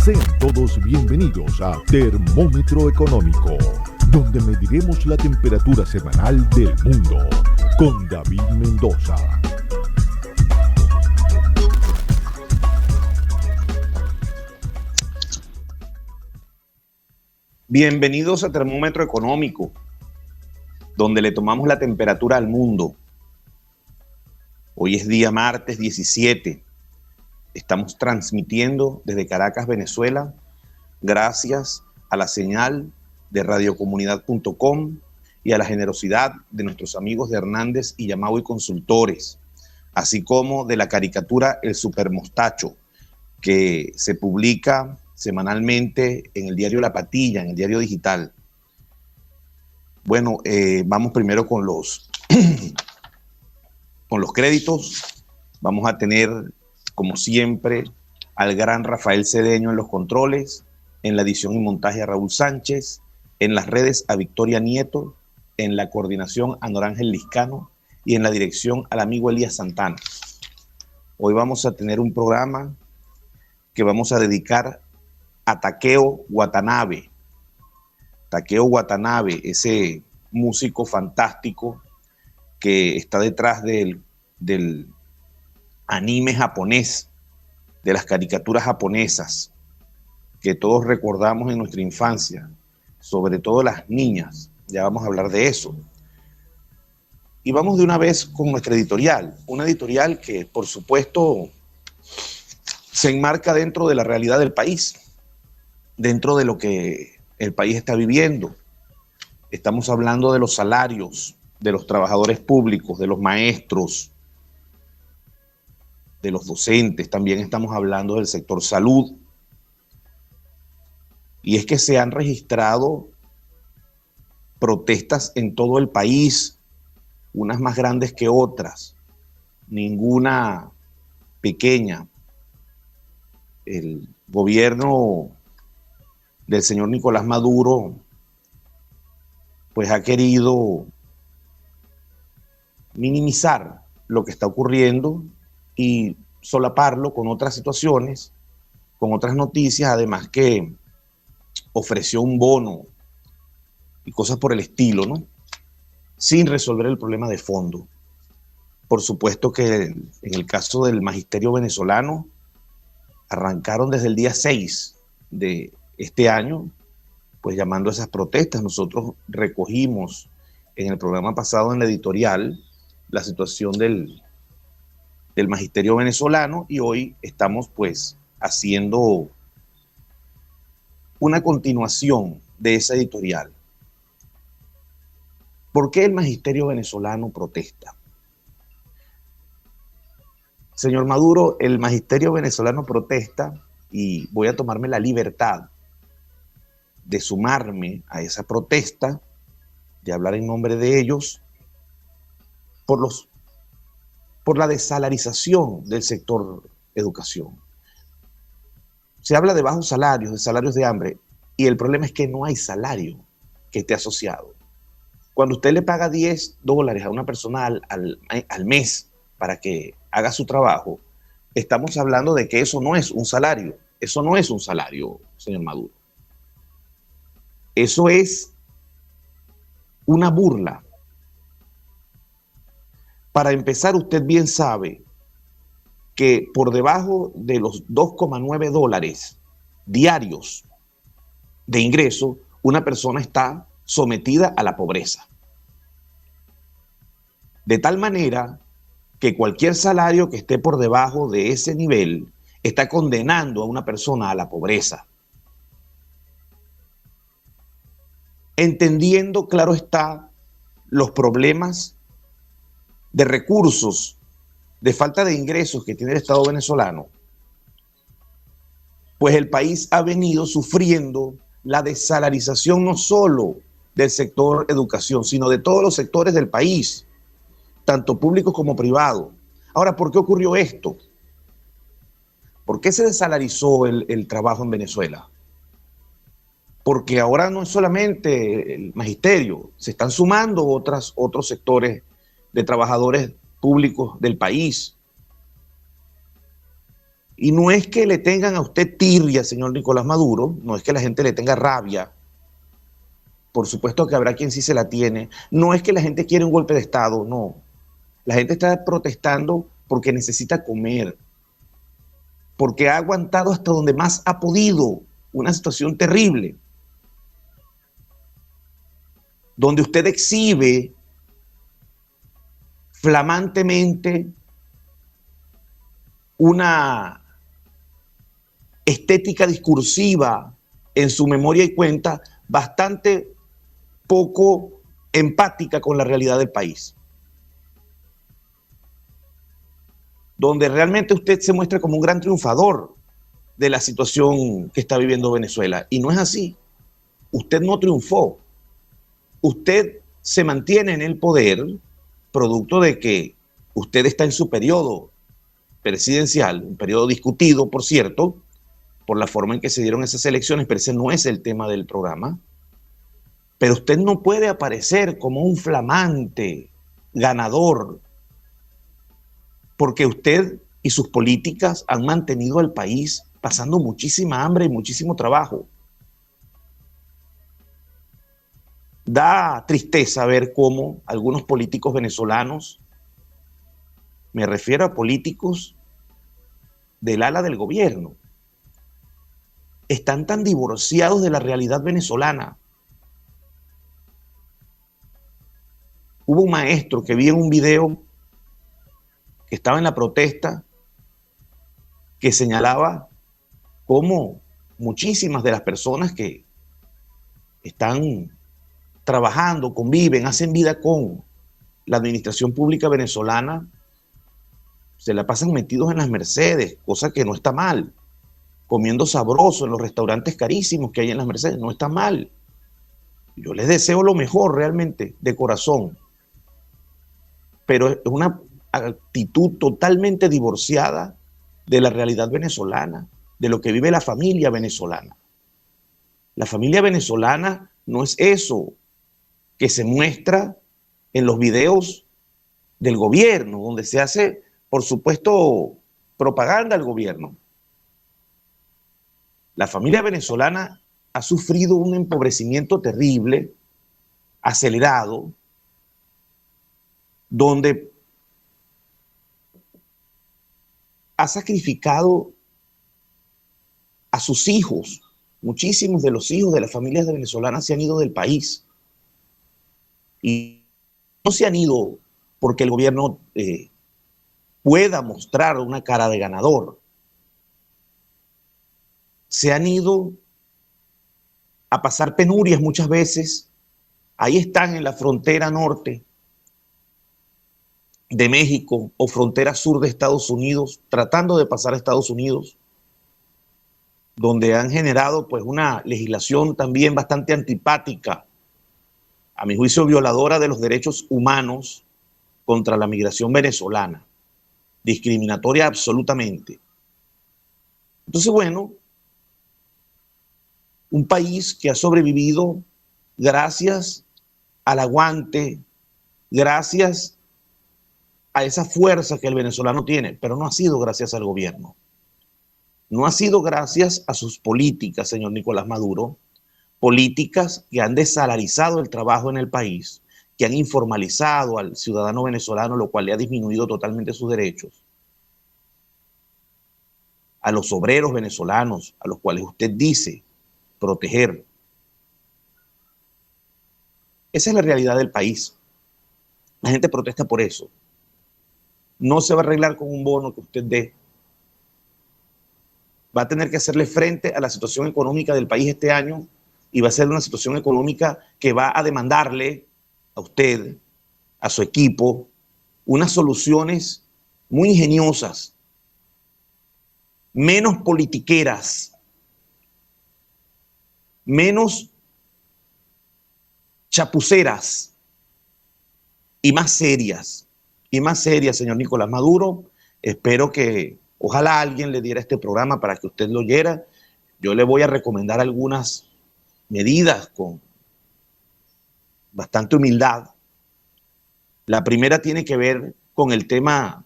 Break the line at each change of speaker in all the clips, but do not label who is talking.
Sean todos bienvenidos a Termómetro Económico, donde mediremos la temperatura semanal del mundo, con David Mendoza.
Bienvenidos a Termómetro Económico, donde le tomamos la temperatura al mundo. Hoy es día martes 17. Estamos transmitiendo desde Caracas, Venezuela, gracias a la señal de radiocomunidad.com y a la generosidad de nuestros amigos de Hernández y Yamau y Consultores, así como de la caricatura El Supermostacho, que se publica semanalmente en el diario La Patilla, en el diario digital. Bueno, vamos primero con los créditos. Vamos a tener, como siempre, al gran Rafael Cedeño en los controles, en la edición y montaje a Raúl Sánchez, en las redes a Victoria Nieto, en la coordinación a Norángel Liscano y en la dirección al amigo Elías Santana. Hoy vamos a tener un programa que vamos a dedicar a Takeo Watanabe. Takeo Watanabe, ese músico fantástico que está detrás del anime japonés, de las caricaturas japonesas, que todos recordamos en nuestra infancia, sobre todo las niñas. Ya vamos a hablar de eso. Y vamos de una vez con nuestra editorial, una editorial que, por supuesto, se enmarca dentro de la realidad del país, dentro de lo que el país está viviendo. Estamos hablando de los salarios de los trabajadores públicos, de los maestros, de los docentes. También estamos hablando del sector salud. Y es que se han registrado protestas en todo el país, unas más grandes que otras, ninguna pequeña. El gobierno del señor Nicolás Maduro pues ha querido minimizar lo que está ocurriendo y solaparlo con otras situaciones, con otras noticias, además que ofreció un bono y cosas por el estilo, ¿no? Sin resolver el problema de fondo. Por supuesto que en el caso del magisterio venezolano, arrancaron desde el día 6 de este año, pues llamando a esas protestas. Nosotros recogimos en el programa pasado, en la editorial, la situación del magisterio venezolano, y hoy estamos pues haciendo una continuación de esa editorial. ¿Por qué el magisterio venezolano protesta? Señor Maduro, el magisterio venezolano protesta, y voy a tomarme la libertad de sumarme a esa protesta, de hablar en nombre de ellos, por la desalarización del sector educación. Se habla de bajos salarios, de salarios de hambre, y el problema es que no hay salario que esté asociado. Cuando usted le paga $10 a una persona al mes para que haga su trabajo, estamos hablando de que eso no es un salario. Eso no es un salario, señor Maduro. Eso es una burla. Para empezar, usted bien sabe que por debajo de los $2,9 diarios de ingreso, una persona está sometida a la pobreza. De tal manera que cualquier salario que esté por debajo de ese nivel está condenando a una persona a la pobreza. Entendiendo, claro está, los problemas de recursos, de falta de ingresos que tiene el Estado venezolano, pues el país ha venido sufriendo la desalarización no solo del sector educación, sino de todos los sectores del país, tanto públicos como privados. Ahora, ¿por qué ocurrió esto? ¿Por qué se desalarizó el trabajo en Venezuela? Porque ahora no es solamente el magisterio, se están sumando otros sectores de trabajadores públicos del país. Y no es que le tengan a usted tirria, señor Nicolás Maduro, no es que la gente le tenga rabia, por supuesto que habrá quien sí se la tiene, no es que la gente quiere un golpe de Estado, no. La gente está protestando porque necesita comer, porque ha aguantado hasta donde más ha podido una situación terrible, donde usted exhibe flamantemente una estética discursiva en su memoria y cuenta bastante poco empática con la realidad del país, donde realmente usted se muestra como un gran triunfador de la situación que está viviendo Venezuela. Y no es así. Usted no triunfó. Usted se mantiene en el poder producto de que usted está en su periodo presidencial, un periodo discutido, por cierto, por la forma en que se dieron esas elecciones, pero ese no es el tema del programa. Pero usted no puede aparecer como un flamante ganador, porque usted y sus políticas han mantenido al país pasando muchísima hambre y muchísimo trabajo. Da tristeza ver cómo algunos políticos venezolanos, me refiero a políticos del ala del gobierno, están tan divorciados de la realidad venezolana. Hubo un maestro que vi en un video que estaba en la protesta que señalaba cómo muchísimas de las personas que están trabajando, conviven, hacen vida con la administración pública venezolana, se la pasan metidos en las Mercedes, cosa que no está mal, comiendo sabroso en los restaurantes carísimos que hay en las Mercedes, no está mal. Yo les deseo lo mejor realmente, de corazón, pero es una actitud totalmente divorciada de la realidad venezolana, de lo que vive la familia venezolana. La familia venezolana no es eso que se muestra en los videos del gobierno, donde se hace, por supuesto, propaganda al gobierno. La familia venezolana ha sufrido un empobrecimiento terrible, acelerado, donde ha sacrificado a sus hijos. Muchísimos de los hijos de las familias venezolanas se han ido del país. Y no se han ido porque el gobierno pueda mostrar una cara de ganador. Se han ido a pasar penurias muchas veces. Ahí están en la frontera norte de México o frontera sur de Estados Unidos, tratando de pasar a Estados Unidos, donde han generado pues una legislación también bastante antipática, a mi juicio violadora de los derechos humanos contra la migración venezolana, discriminatoria absolutamente. Entonces, bueno, un país que ha sobrevivido gracias al aguante, gracias a esa fuerza que el venezolano tiene, pero no ha sido gracias al gobierno. No ha sido gracias a sus políticas, señor Nicolás Maduro, políticas que han desalarizado el trabajo en el país, que han informalizado al ciudadano venezolano, lo cual le ha disminuido totalmente sus derechos. A los obreros venezolanos, a los cuales usted dice proteger. Esa es la realidad del país. La gente protesta por eso. No se va a arreglar con un bono que usted dé. Va a tener que hacerle frente a la situación económica del país este año y va a ser una situación económica que va a demandarle a usted, a su equipo, unas soluciones muy ingeniosas, menos politiqueras, menos chapuceras y más serias, señor Nicolás Maduro. Espero que ojalá alguien le diera este programa para que usted lo oyera. Yo le voy a recomendar algunas medidas con bastante humildad. La primera tiene que ver con el tema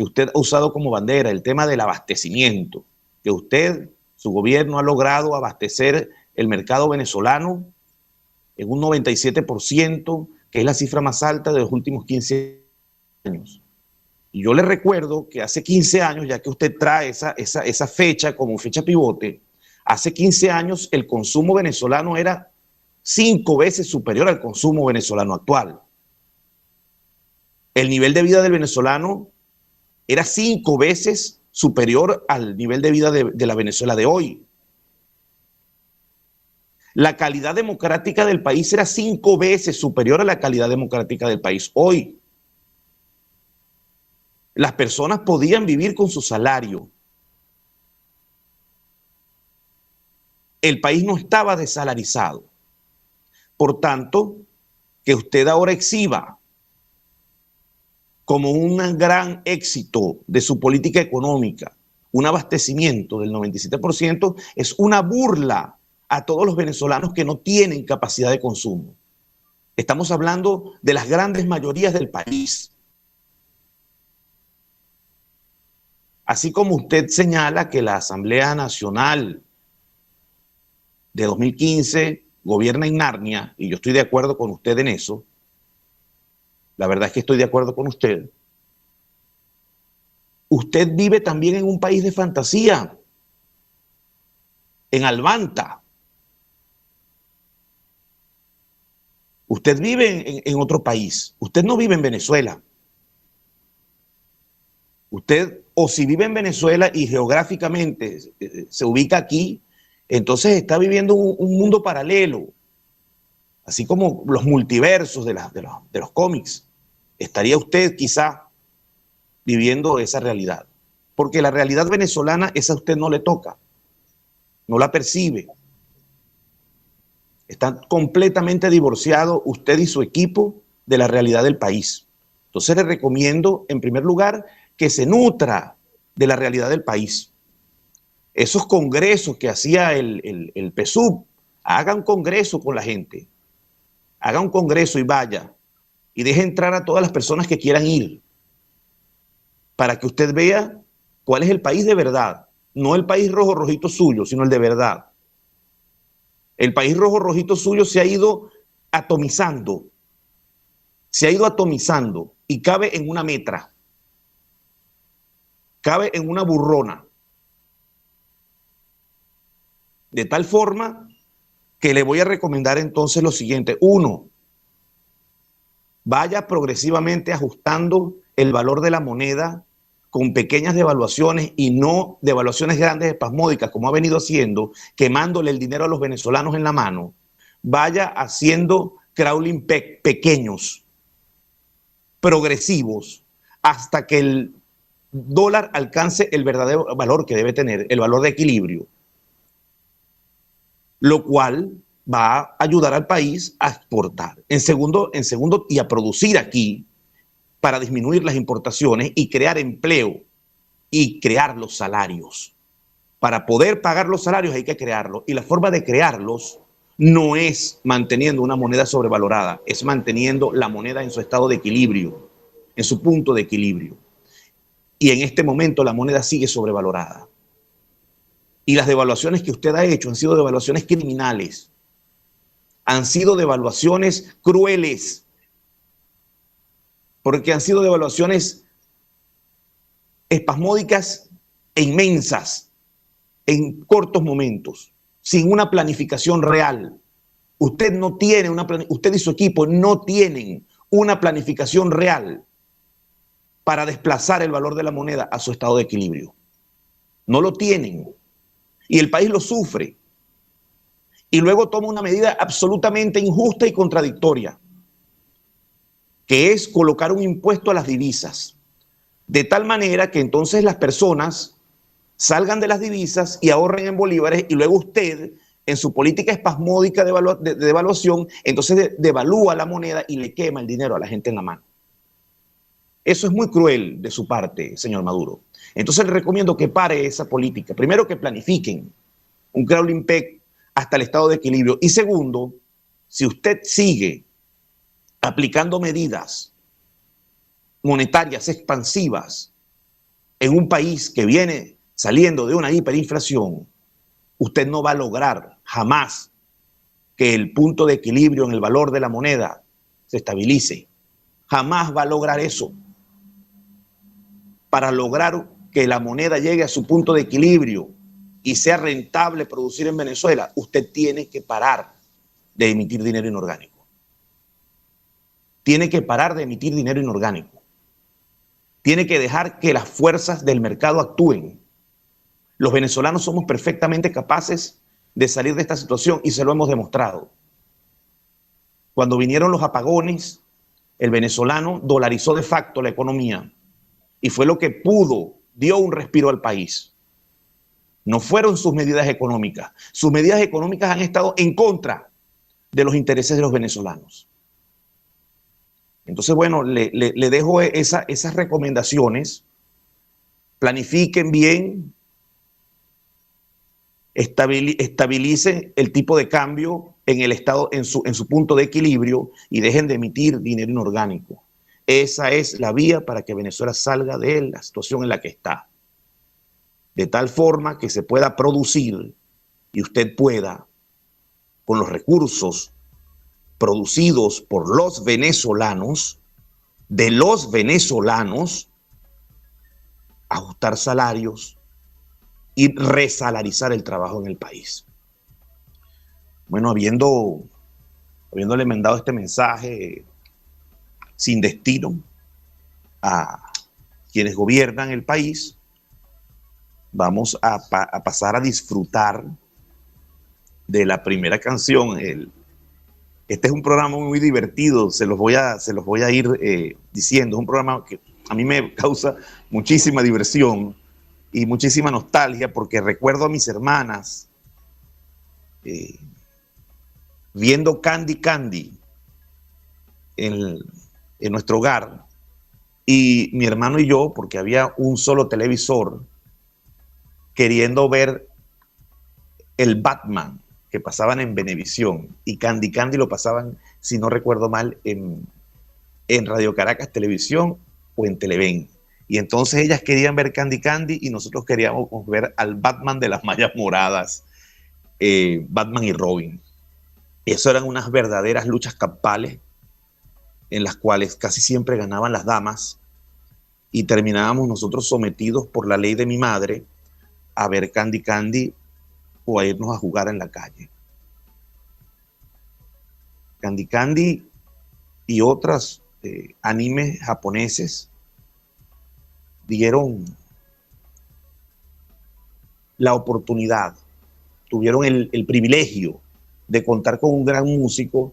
que usted ha usado como bandera, el tema del abastecimiento, que usted, su gobierno ha logrado abastecer el mercado venezolano en un 97%, que es la cifra más alta de los últimos 15 años. Y yo le recuerdo que hace 15 años, ya que usted trae esa fecha como fecha pivote, hace 15 años el consumo venezolano era 5 veces superior al consumo venezolano actual. El nivel de vida del venezolano era 5 veces superior al nivel de vida de la Venezuela de hoy. La calidad democrática del país era 5 veces superior a la calidad democrática del país hoy. Las personas podían vivir con su salario. El país no estaba desalarizado. Por tanto, que usted ahora exhiba como un gran éxito de su política económica un abastecimiento del 97%, es una burla a todos los venezolanos que no tienen capacidad de consumo. Estamos hablando de las grandes mayorías del país. Así como usted señala que la Asamblea Nacional de 2015 gobierna en Narnia, y yo estoy de acuerdo con usted en eso, la verdad es que estoy de acuerdo con usted, usted vive también en un país de fantasía, en Albanta. Usted vive en otro país, usted no vive en Venezuela. Usted, o si vive en Venezuela y geográficamente se ubica aquí, entonces está viviendo un mundo paralelo, así como los multiversos de los cómics. Estaría usted quizá viviendo esa realidad, porque la realidad venezolana, esa a usted no le toca, no la percibe. Están completamente divorciados usted y su equipo de la realidad del país. Entonces le recomiendo, en primer lugar, que se nutra de la realidad del país. Esos congresos que hacía el PSUV, haga un congreso con la gente, haga un congreso y vaya, y deje entrar a todas las personas que quieran ir, para que usted vea cuál es el país de verdad, no el país rojo rojito suyo, sino el de verdad. El país rojo rojito suyo se ha ido atomizando y cabe en una metra, cabe en una burrona, de tal forma que le voy a recomendar entonces lo siguiente. 1, vaya progresivamente ajustando el valor de la moneda con pequeñas devaluaciones y no devaluaciones grandes espasmódicas como ha venido haciendo, quemándole el dinero a los venezolanos en la mano. Vaya haciendo crawling pequeños, progresivos, hasta que el dólar alcance el verdadero valor que debe tener, el valor de equilibrio, lo cual va a ayudar al país a exportar. En segundo, y a producir aquí para disminuir las importaciones y crear empleo y crear los salarios. Para poder pagar los salarios hay que crearlos, y la forma de crearlos no es manteniendo una moneda sobrevalorada, es manteniendo la moneda en su estado de equilibrio, en su punto de equilibrio. Y en este momento la moneda sigue sobrevalorada. Y las devaluaciones que usted ha hecho han sido devaluaciones criminales, han sido devaluaciones crueles, porque han sido devaluaciones espasmódicas e inmensas en cortos momentos, sin una planificación real. Usted no tiene usted y su equipo no tienen una planificación real para desplazar el valor de la moneda a su estado de equilibrio. No lo tienen. Y el país lo sufre. Y luego toma una medida absolutamente injusta y contradictoria, que es colocar un impuesto a las divisas, de tal manera que entonces las personas salgan de las divisas y ahorren en bolívares, y luego usted, en su política espasmódica de devaluación, entonces devalúa la moneda y le quema el dinero a la gente en la mano. Eso es muy cruel de su parte, señor Maduro. Entonces le recomiendo que pare esa política. Primero, que planifiquen un crawling peg hasta el estado de equilibrio. Y segundo, si usted sigue aplicando medidas monetarias expansivas en un país que viene saliendo de una hiperinflación, usted no va a lograr jamás que el punto de equilibrio en el valor de la moneda se estabilice. Jamás va a lograr eso. Para lograr que la moneda llegue a su punto de equilibrio y sea rentable producir en Venezuela, usted tiene que parar de emitir dinero inorgánico. Tiene que parar de emitir dinero inorgánico. Tiene que dejar que las fuerzas del mercado actúen. Los venezolanos somos perfectamente capaces de salir de esta situación y se lo hemos demostrado. Cuando vinieron los apagones, el venezolano dolarizó de facto la economía y fue lo que pudo, dio un respiro al país. No fueron sus medidas económicas. Sus medidas económicas han estado en contra de los intereses de los venezolanos. Entonces, bueno, le dejo esas recomendaciones. Planifiquen bien, estabilicen el tipo de cambio en el estado, en su punto de equilibrio, y dejen de emitir dinero inorgánico. Esa es la vía para que Venezuela salga de la situación en la que está. De tal forma que se pueda producir y usted pueda, con los recursos producidos por los venezolanos, de los venezolanos, ajustar salarios y resalarizar el trabajo en el país. Bueno, habiéndole mandado este mensaje sin destino a quienes gobiernan el país, vamos a pasar a disfrutar de la primera canción. Este es un programa muy divertido, se los voy a ir diciendo. Es un programa que a mí me causa muchísima diversión y muchísima nostalgia, porque recuerdo a mis hermanas viendo Candy Candy en nuestro hogar, y mi hermano y yo, porque había un solo televisor, queriendo ver el Batman que pasaban en Venevisión, y Candy Candy lo pasaban, si no recuerdo mal, en Radio Caracas Televisión o en Televen. Y entonces ellas querían ver Candy Candy y nosotros queríamos ver al Batman de las mallas moradas, Batman y Robin. Eso eran unas verdaderas luchas campales en las cuales casi siempre ganaban las damas y terminábamos nosotros sometidos por la ley de mi madre a ver Candy Candy o a irnos a jugar en la calle. Candy Candy y otros animes japoneses dieron la oportunidad, tuvieron el privilegio de contar con un gran músico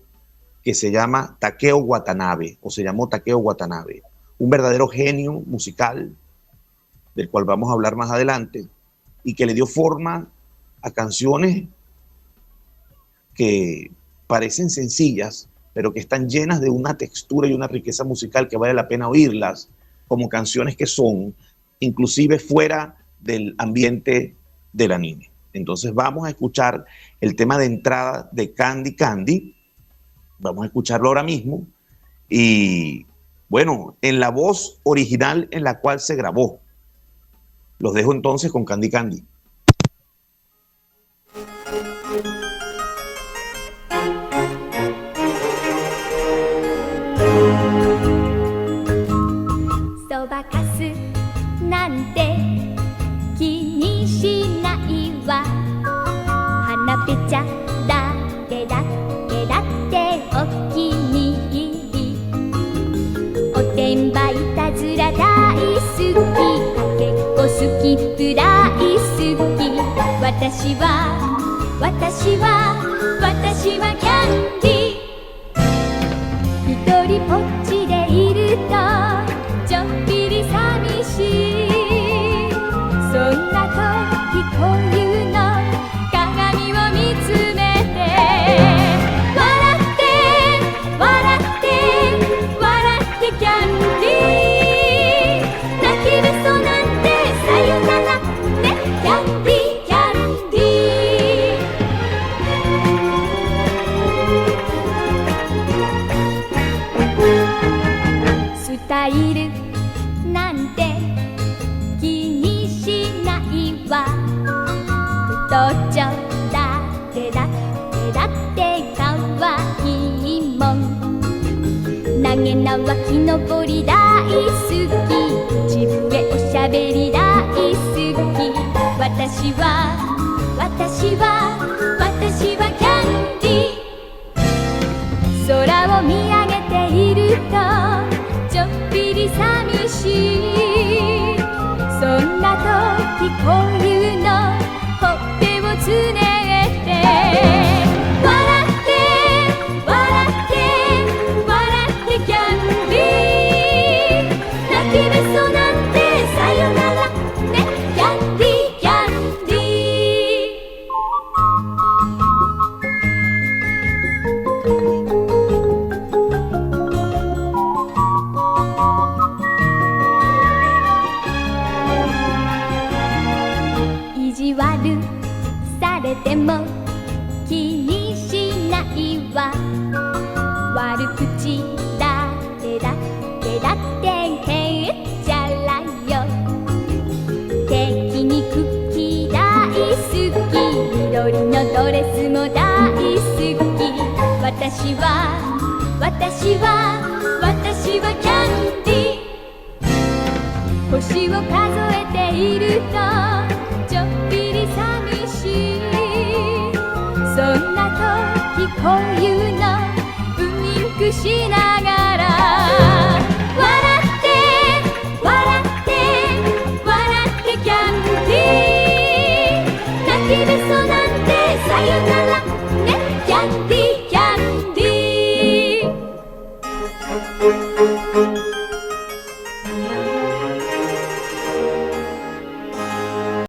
que se llama Takeo Watanabe, o se llamó Takeo Watanabe, un verdadero genio musical, del cual vamos a hablar más adelante, y que le dio forma a canciones que parecen sencillas, pero que están llenas de una textura y una riqueza musical que vale la pena oírlas, como canciones que son, inclusive fuera del ambiente del anime. Entonces vamos a escuchar el tema de entrada de Candy Candy, vamos a escucharlo ahora mismo, y bueno, en la voz original en la cual se grabó. Los dejo entonces con Candy Candy.
私はキャンディー一人ぼっちでいるとちょっぴり寂しいそんな時こういうの鏡を見つめて笑って笑って笑ってキャンディー泣きべそなんてさよならねキャンディーちょだってだってだってかわいいもん。投げ縄木登り大好き、口笛おしゃべり大好き。私は私は私はキャンディー。空を見上げているとちょっぴり寂しい。そんな時こういうのほっぺをつねって笑って笑って笑ってキャンディー。泣きべそなんてさよならね、キャンディーキャンディー。意地悪されても気にしないわ。悪口だってだってだってへっちゃらよ。敵にクッキー大好き、緑のドレスも大好き。私は私は私はキャンディー。星を数えているとちょっぴり寂しい。そんな時こういうのウインクしない